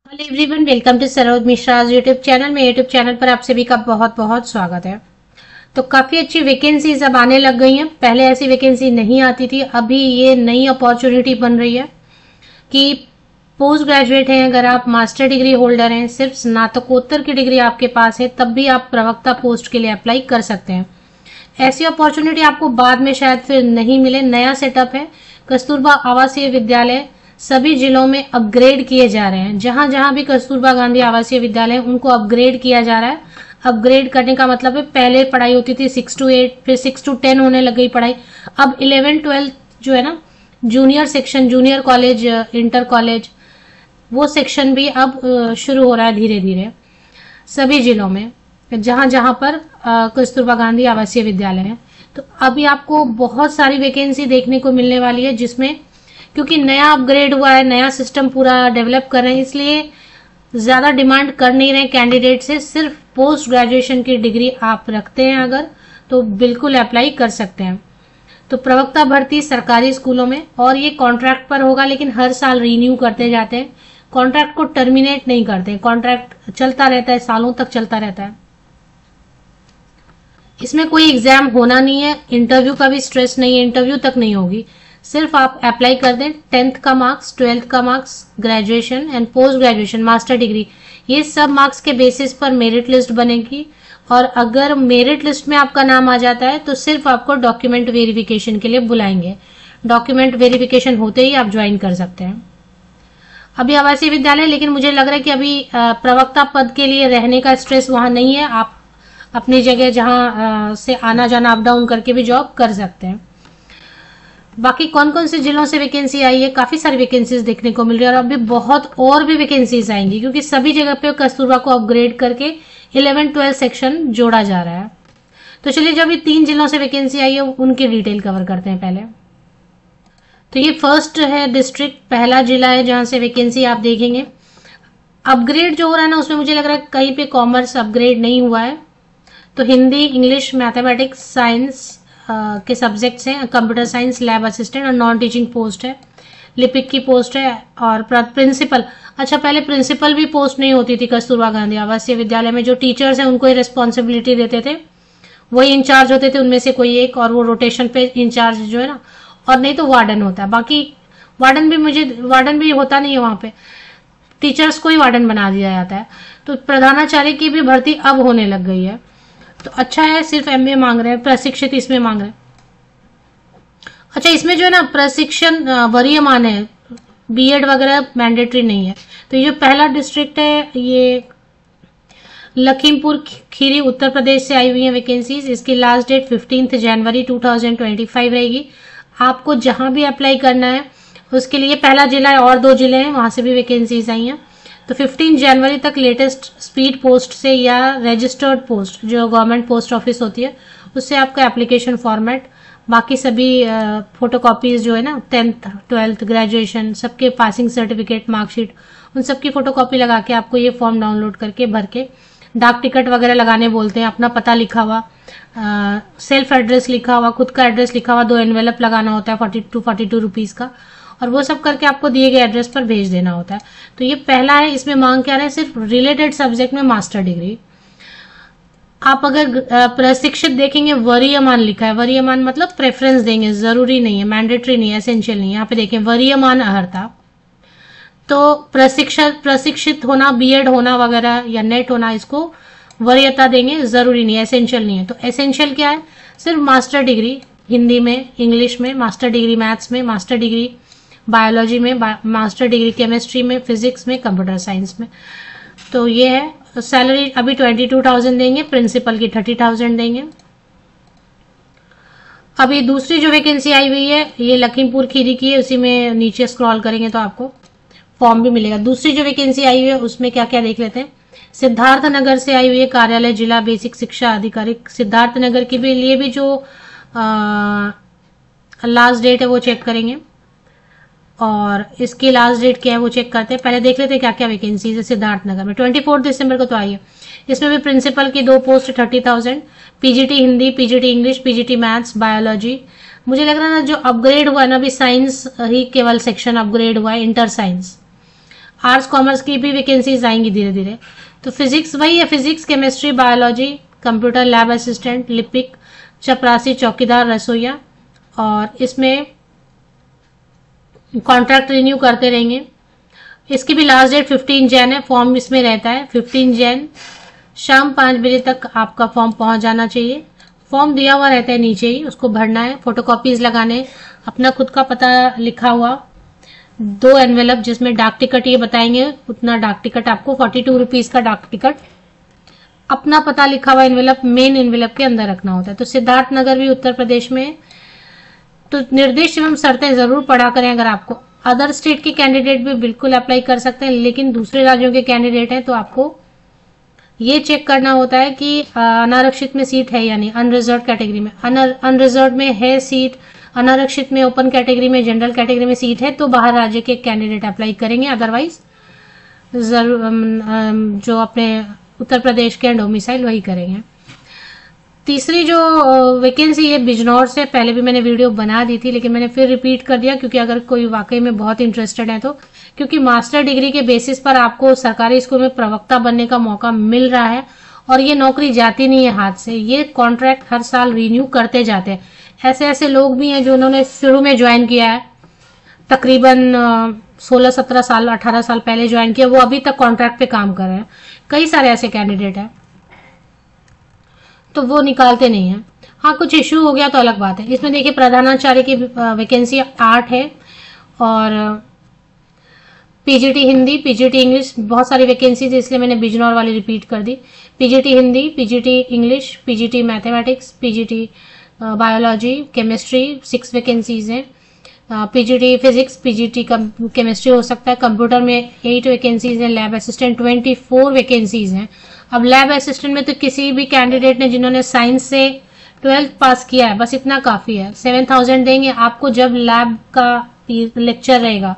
Hello everyone, welcome to Saroj Mishra YouTube channel में। YouTube channel पर आप सभी का बहुत बहुत स्वागत है। तो काफी अच्छी वैकेंसीज अब आने लग गई हैं। पहले ऐसी वैकेंसी नहीं आती थी, अभी ये नई अपॉर्चुनिटी बन रही है कि पोस्ट ग्रेजुएट हैं, अगर आप मास्टर डिग्री होल्डर हैं, सिर्फ स्नातकोत्तर की डिग्री आपके पास है, तब भी आप प्रवक्ता पोस्ट के लिए अप्लाई कर सकते हैं। ऐसी अपॉर्चुनिटी आपको बाद में शायद फिर नहीं मिले। नया सेटअप है। कस्तूरबा आवासीय विद्यालय सभी जिलों में अपग्रेड किए जा रहे हैं। जहां जहां भी कस्तूरबा गांधी आवासीय विद्यालय उनको अपग्रेड किया जा रहा है। अपग्रेड करने का मतलब है, पहले पढ़ाई होती थी 6 to 8, फिर 6 to 10 होने लग गई पढ़ाई। अब 11, 12 जो है ना, junior section, junior college, inter college, वो सेक्शन भी अब शुरू हो रहा है धीरे धीरे सभी जिलों में, जहां जहां पर कस्तूरबा गांधी आवासीय विद्यालय है। तो अभी आपको बहुत सारी वैकेंसी देखने को मिलने वाली है, जिसमें क्योंकि नया अपग्रेड हुआ है, नया सिस्टम पूरा डेवलप कर रहे हैं, इसलिए ज्यादा डिमांड कर नहीं रहे कैंडिडेट से। सिर्फ पोस्ट ग्रेजुएशन की डिग्री आप रखते हैं अगर, तो बिल्कुल अप्लाई कर सकते हैं। तो प्रवक्ता भर्ती सरकारी स्कूलों में, और ये कॉन्ट्रैक्ट पर होगा, लेकिन हर साल रीन्यू करते जाते हैं। कॉन्ट्रैक्ट को टर्मिनेट नहीं करते, कॉन्ट्रैक्ट चलता रहता है, सालों तक चलता रहता है। इसमें कोई एग्जाम होना नहीं है, इंटरव्यू का भी स्ट्रेस नहीं है, इंटरव्यू तक नहीं होगी। सिर्फ आप अप्लाई कर दें, 10th का मार्क्स, 12th का marks, graduation and post graduation, master degree, ये सब मार्क्स के बेसिस पर मेरिट लिस्ट बनेगी। और अगर मेरिट लिस्ट में आपका नाम आ जाता है तो सिर्फ आपको डॉक्यूमेंट वेरिफिकेशन के लिए बुलाएंगे। डॉक्यूमेंट वेरिफिकेशन होते ही आप ज्वाइन कर सकते हैं। अभी आवासीय विद्यालय, लेकिन मुझे लग रहा है कि अभी प्रवक्ता पद के लिए रहने का स्ट्रेस वहां नहीं है। आप अपनी जगह जहां से आना जाना अप डाउन करके भी जॉब कर सकते हैं। बाकी कौन कौन से जिलों से वैकेंसी आई है, काफी सारी वैकेंसीज देखने को मिल रही है, और अभी बहुत और भी वैकेंसीज आएंगी, क्योंकि सभी जगह पे कस्तूरबा को अपग्रेड करके 11, 12 सेक्शन जोड़ा जा रहा है। तो चलिए, जब ये 3 जिलों से वैकेंसी आई है उनकी डिटेल कवर करते हैं पहले। तो ये फर्स्ट है डिस्ट्रिक्ट, पहला जिला है जहां से वैकेंसी आप देखेंगे। अपग्रेड जो हो रहा है ना, उसमें मुझे लग रहा है कहीं पे कॉमर्स अपग्रेड नहीं हुआ है। तो हिंदी, इंग्लिश, मैथमेटिक्स, साइंस के सब्जेक्ट्स हैं, कंप्यूटर साइंस, लैब असिस्टेंट और नॉन टीचिंग पोस्ट है, लिपिक की पोस्ट है, और प्रिंसिपल। अच्छा, पहले प्रिंसिपल भी पोस्ट नहीं होती थी कस्तूरबा गांधी आवासीय विद्यालय में। जो टीचर्स हैं उनको ही रिस्पॉन्सिबिलिटी देते थे, वही इंचार्ज होते थे उनमें से कोई एक, और वो रोटेशन पे इंचार्ज जो है ना, और नहीं तो वार्डन होता है। बाकी वार्डन भी होता नहीं है वहां पे, टीचर्स को ही वार्डन बना दिया जाता है। तो प्रधानाचार्य की भी भर्ती अब होने लग गई है। तो अच्छा है, सिर्फ एमए मांग रहे हैं, प्रशिक्षित इसमें मांग रहे हैं। अच्छा, इसमें जो है ना प्रशिक्षण वरीयमान है, बीएड वगैरह मैंडेटरी नहीं है। तो ये जो पहला डिस्ट्रिक्ट है, ये लखीमपुर खीरी उत्तर प्रदेश से आई हुई है वैकेंसीज। इसकी लास्ट डेट 15 जनवरी 2025 रहेगी। आपको जहां भी अप्लाई करना है उसके लिए, पहला जिला है और 2 जिले हैं, वहां से भी वैकेंसीज आई हैं। तो 15 जनवरी तक लेटेस्ट स्पीड पोस्ट से या रजिस्टर्ड पोस्ट, जो गवर्नमेंट पोस्ट ऑफिस होती है, उससे आपका एप्लीकेशन फॉर्मेट, बाकी सभी फोटोकॉपीज जो है ना, 10th, 12th, ग्रेजुएशन, सबके पासिंग सर्टिफिकेट, मार्कशीट, उन सबकी फोटोकॉपी लगा के आपको ये फॉर्म डाउनलोड करके भर के, डाक टिकट वगैरह लगाने बोलते हैं, अपना पता लिखा हुआ, सेल्फ एड्रेस लिखा हुआ, खुद का एड्रेस लिखा हुआ, 2 एनवेलप लगाना होता है 42 रुपीज का, और वो सब करके आपको दिए गए एड्रेस पर भेज देना होता है। तो ये पहला है। इसमें मांग क्या है, सिर्फ रिलेटेड सब्जेक्ट में मास्टर डिग्री। आप अगर प्रशिक्षित देखेंगे, वरीयमान लिखा है, वरीयमान मतलब प्रेफरेंस देंगे, जरूरी नहीं है, मैंडेटरी नहीं है, एसेंशियल नहीं है। यहाँ पे देखें वरीयमान अर्हता। तो प्रशिक्षित होना, बीएड होना वगैरह या नेट होना, इसको वरीयता देंगे, जरूरी नहीं है, एसेंशियल नहीं है। तो एसेंशियल क्या है, सिर्फ मास्टर डिग्री हिंदी में, इंग्लिश में, मास्टर डिग्री मैथ्स में, मास्टर डिग्री बायोलॉजी में, मास्टर डिग्री केमिस्ट्री में, फिजिक्स में, कंप्यूटर साइंस में। तो ये है। सैलरी अभी 22,000 देंगे, प्रिंसिपल की 30,000 देंगे। अभी दूसरी जो वैकेंसी आई हुई है, ये लखीमपुर खीरी की है, उसी में नीचे स्क्रॉल करेंगे तो आपको फॉर्म भी मिलेगा। दूसरी जो वैकेंसी आई हुई है उसमें क्या क्या देख लेते हैं। सिद्धार्थनगर से आई हुई है, कार्यालय जिला बेसिक शिक्षा अधिकारी सिद्धार्थनगर के लिए भी जो लास्ट डेट है वो चेक करेंगे, और इसकी लास्ट डेट क्या है वो चेक करते हैं। पहले देख लेते हैं क्या क्या वैकेंसीज है सिद्धार्थनगर में। 24 दिसंबर को तो आई है। इसमें भी प्रिंसिपल की 2 post 30,000, PGT Hindi, PGT English, PGT maths, biology. मुझे लग रहा है ना, जो अपग्रेड हुआ है ना, अभी साइंस ही केवल सेक्शन अपग्रेड हुआ है, इंटर साइंस। आर्ट्स कॉमर्स की भी वैकेंसीज आएंगी धीरे धीरे। तो फिजिक्स वही है, physics, chemistry, biology, computer lab assistant, लिपिक, चपरासी, चौकीदार, रसोईया, और इसमें कॉन्ट्रैक्ट रिन्यू करते रहेंगे। इसकी भी लास्ट डेट 15 जैन है, फॉर्म इसमें रहता है 15 जैन शाम 5 बजे तक आपका फॉर्म पहुंच जाना चाहिए। फॉर्म दिया हुआ रहता है नीचे ही, उसको भरना है, फोटोकॉपीज लगाने, अपना खुद का पता लिखा हुआ, 2 एनवेलप जिसमें डाक टिकट ये बताएंगे, उतना डाक टिकट आपको 42 रुपीज का डाक टिकट, अपना पता लिखा हुआ एनवेलप मेन एनवेलप के अंदर रखना होता है। तो सिद्धार्थ नगर भी उत्तर प्रदेश में है। तो निर्देश एवं शर्तें जरूर पढ़ा करें। अगर आपको अदर स्टेट के कैंडिडेट भी बिल्कुल अप्लाई कर सकते हैं, लेकिन दूसरे राज्यों के कैंडिडेट हैं तो आपको ये चेक करना होता है कि अनारक्षित में सीट है या नहीं। अनरिजर्व कैटेगरी में, अनरिजर्व में है सीट, अनारक्षित में, ओपन कैटेगरी में, जनरल कैटेगरी में सीट है तो बाहर राज्य के कैंडिडेट अप्लाई करेंगे, अदरवाइज जो अपने उत्तर प्रदेश के डोमिसाइल वही करेंगे। तीसरी जो वैकेंसी है बिजनौर से, पहले भी मैंने वीडियो बना दी थी लेकिन मैंने फिर रिपीट कर दिया क्योंकि अगर कोई वाकई में बहुत इंटरेस्टेड है तो, क्योंकि मास्टर डिग्री के बेसिस पर आपको सरकारी स्कूल में प्रवक्ता बनने का मौका मिल रहा है और ये नौकरी जाती नहीं है हाथ से, ये कॉन्ट्रैक्ट हर साल रिन्यू करते जाते हैं। ऐसे ऐसे लोग भी हैं जो उन्होंने शुरू में ज्वाइन किया है, तकरीबन 16-17 साल 18 साल पहले ज्वाइन किया, वो अभी तक कॉन्ट्रैक्ट पे काम कर रहे हैं। कई सारे ऐसे कैंडिडेट हैं तो वो निकालते नहीं है। हाँ, कुछ इश्यू हो गया तो अलग बात है। इसमें देखिए प्रधानाचार्य की वैकेंसी 8 है और पीजीटी हिंदी, पीजीटी इंग्लिश, बहुत सारी वैकेंसीज है इसलिए मैंने बिजनौर वाली रिपीट कर दी। PGT Hindi, PGT English, PGT mathematics, PGT biology, chemistry 6 vacancies हैं। पीजीटी फिजिक्स, पीजीटी केमिस्ट्री हो सकता है। कंप्यूटर में 8 वैकेंसीज हैं। लैब असिस्टेंट 24 वैकेंसीज हैं। अब लैब असिस्टेंट में तो किसी भी कैंडिडेट ने जिन्होंने साइंस से 12th पास किया है बस इतना काफी है। 7000 देंगे आपको जब लैब का लेक्चर रहेगा,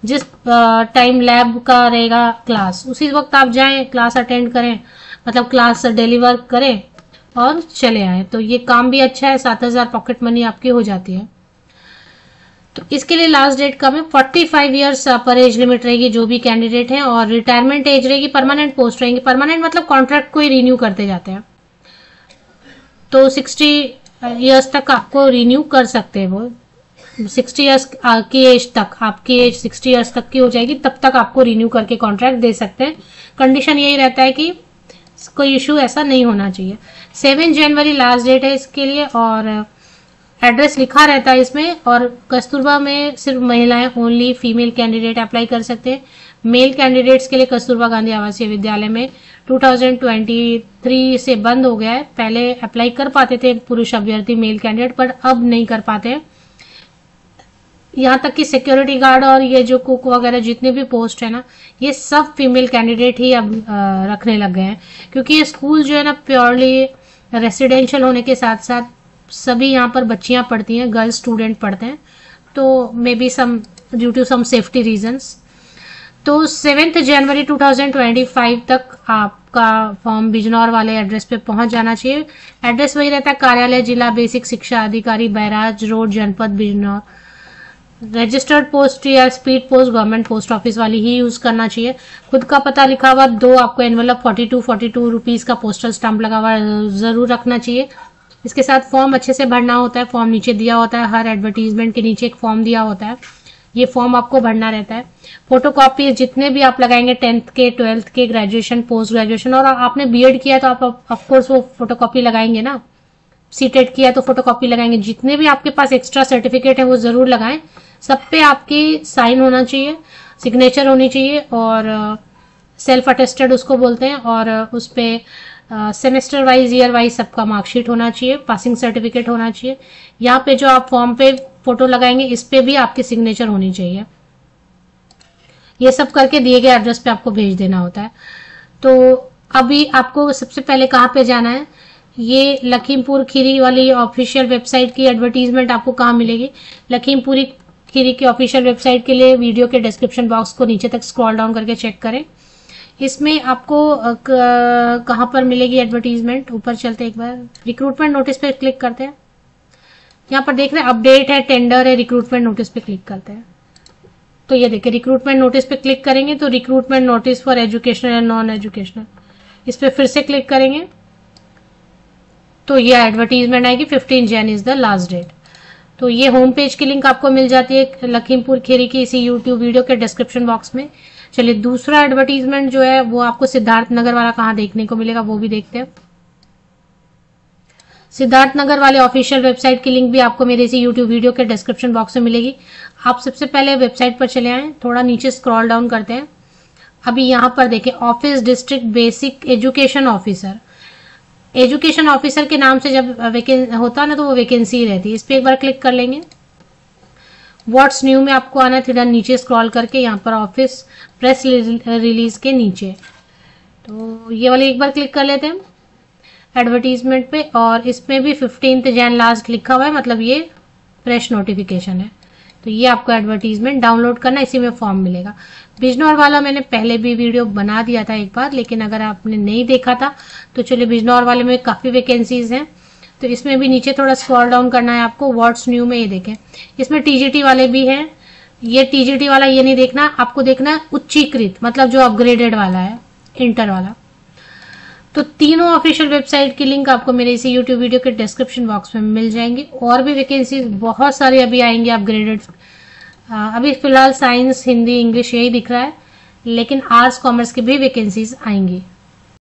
जिस टाइम लैब का रहेगा क्लास, उसी वक्त आप जाएं, क्लास अटेंड करें, मतलब क्लास डिलीवर करें और चले आए। तो ये काम भी अच्छा है, 7000 पॉकेट मनी आपकी हो जाती है। तो इसके लिए लास्ट डेट कम है, 45 ईयर्स पर एज लिमिट रहेगी जो भी कैंडिडेट है, और रिटायरमेंट एज रहेगी, परमानेंट पोस्ट रहेंगी। परमानेंट मतलब कॉन्ट्रैक्ट को ही रिन्यू करते जाते हैं, तो 60 ईयर्स तक आपको रिन्यू कर सकते हैं। वो 60 ईयर्स की एज तक, आपकी एज 60 ईयर्स तक की हो जाएगी तब तक आपको रिन्यू करके कॉन्ट्रैक्ट दे सकते हैं। कंडीशन यही रहता है कि कोई इश्यू ऐसा नहीं होना चाहिए। 7 जनवरी लास्ट डेट है इसके लिए, और एड्रेस लिखा रहता है इसमें। और कस्तूरबा में सिर्फ महिलाएं, ओनली फीमेल कैंडिडेट अप्लाई कर सकते हैं। मेल कैंडिडेट्स के लिए कस्तूरबा गांधी आवासीय विद्यालय में 2023 से बंद हो गया है। पहले अप्लाई कर पाते थे पुरुष अभ्यर्थी मेल कैंडिडेट, पर अब नहीं कर पाते हैं। यहाँ तक कि सिक्योरिटी गार्ड और ये जो कुक वगैरह जितने भी पोस्ट है ना, ये सब फीमेल कैंडिडेट ही अब रखने लग गए हैं, क्योंकि ये स्कूल जो है ना प्योरली रेसिडेंशियल होने के साथ साथ सभी यहाँ पर बच्चियां पढ़ती हैं, गर्ल्स स्टूडेंट पढ़ते हैं, तो maybe some due to some safety reasons. तो 7 जनवरी 2025 तक आपका फॉर्म बिजनौर वाले एड्रेस पे पहुंच जाना चाहिए। एड्रेस वही रहता है, कार्यालय जिला बेसिक शिक्षा अधिकारी, बैराज रोड, जनपद बिजनौर। रजिस्टर्ड पोस्ट या speed post government post office वाली ही यूज करना चाहिए। खुद का पता लिखा हुआ 2 आपको एनवेलप 42 रुपीज का पोस्टल स्टैंप लगा हुआ जरूर रखना चाहिए। इसके साथ फॉर्म अच्छे से भरना होता है, फॉर्म नीचे दिया होता है, हर एडवर्टीजमेंट के नीचे एक फॉर्म दिया होता है, ये फॉर्म आपको भरना रहता है। फोटोकॉपी जितने भी आप लगाएंगे 10th के, 12th के, ग्रेजुएशन, पोस्ट ग्रेजुएशन, और आपने बीएड किया तो आप ऑफकोर्स वो फोटोकॉपी लगाएंगे ना, सीटेट किया तो फोटोकॉपी लगाएंगे। जितने भी आपके पास एक्स्ट्रा सर्टिफिकेट है वो जरूर लगाएं, सब पे आपकी साइन होना चाहिए, सिग्नेचर होनी चाहिए, और सेल्फ अटेस्टेड उसको बोलते हैं, और उस पे सेमेस्टर वाइज, ईयर वाइज सबका मार्कशीट होना चाहिए, पासिंग सर्टिफिकेट होना चाहिए। यहाँ पे जो आप फॉर्म पे फोटो लगाएंगे इस पे भी आपकी सिग्नेचर होनी चाहिए। ये सब करके दिए गए एड्रेस पे आपको भेज देना होता है। तो अभी आपको सबसे पहले कहाँ पे जाना है, ये लखीमपुर खीरी वाली ऑफिशियल वेबसाइट की एडवर्टीजमेंट आपको कहाँ मिलेगी। लखीमपुर खीरी की ऑफिशियल वेबसाइट के लिए वीडियो के डिस्क्रिप्शन बॉक्स को नीचे तक स्क्रॉल डाउन करके चेक करें। इसमें आपको कहाँ पर मिलेगी एडवर्टीजमेंट, ऊपर चलते एक बार रिक्रूटमेंट नोटिस पे क्लिक करते हैं। यहाँ पर देख रहे हैं अपडेट है, टेंडर है, रिक्रूटमेंट नोटिस पे क्लिक करते हैं। तो ये देखिए रिक्रूटमेंट नोटिस पे क्लिक करेंगे तो recruitment notice for educational and non educational, इस पे फिर से क्लिक करेंगे तो ये एडवर्टीजमेंट आएगी 15 Jan is the last date. तो ये होम पेज की लिंक आपको मिल जाती है लखीमपुर खीरी की इसी यूट्यूब वीडियो के डिस्क्रिप्शन बॉक्स में। चलिए दूसरा एडवर्टीजमेंट जो है वो आपको सिद्धार्थ नगर वाला कहाँ देखने को मिलेगा वो भी देखते हैं। सिद्धार्थ नगर वाले ऑफिशियल वेबसाइट की लिंक भी आपको मेरे इसी यूट्यूब वीडियो के डिस्क्रिप्शन बॉक्स में मिलेगी। आप सबसे पहले वेबसाइट पर चले आए, थोड़ा नीचे स्क्रॉल डाउन करते हैं। अभी यहाँ पर देखें office district basic education officer, education officer के नाम से जब होता है ना तो वो वैकेंसी रहती है। इस पर एक बार क्लिक कर लेंगे। व्हाट्स न्यू में आपको आना है, थोड़ा नीचे स्क्रॉल करके यहाँ पर ऑफिस प्रेस रिलीज के नीचे, तो ये वाले एक बार क्लिक कर लेते हैं एडवर्टीजमेंट पे। और इसमें भी 15 जैन लास्ट लिखा हुआ है, मतलब ये फ्रेश नोटिफिकेशन है। तो ये आपको एडवर्टीजमेंट डाउनलोड करना, इसी में फॉर्म मिलेगा। बिजनौर वाला मैंने पहले भी वीडियो बना दिया था एक बार, लेकिन अगर आपने नहीं देखा था तो चलिए बिजनौर वाले में काफी वैकेंसीज हैं। तो इसमें भी नीचे थोड़ा स्क्रॉल डाउन करना है आपको। व्हाट्स न्यू में ये देखें, इसमें टीजीटी वाले भी हैं। ये टीजीटी वाला ये नहीं देखना, आपको देखना है उच्चीकृत, मतलब जो अपग्रेडेड वाला है, इंटर वाला। तो तीनों ऑफिशियल वेबसाइट की लिंक आपको मेरे इसी यूट्यूब वीडियो के डिस्क्रिप्शन बॉक्स में मिल जाएंगी। और भी वैकेंसीज बहुत सारी अभी आएंगी अपग्रेडेड। अभी फिलहाल साइंस, हिंदी, इंग्लिश यही दिख रहा है, लेकिन आर्ट्स कॉमर्स की भी वैकेंसीज आएंगी।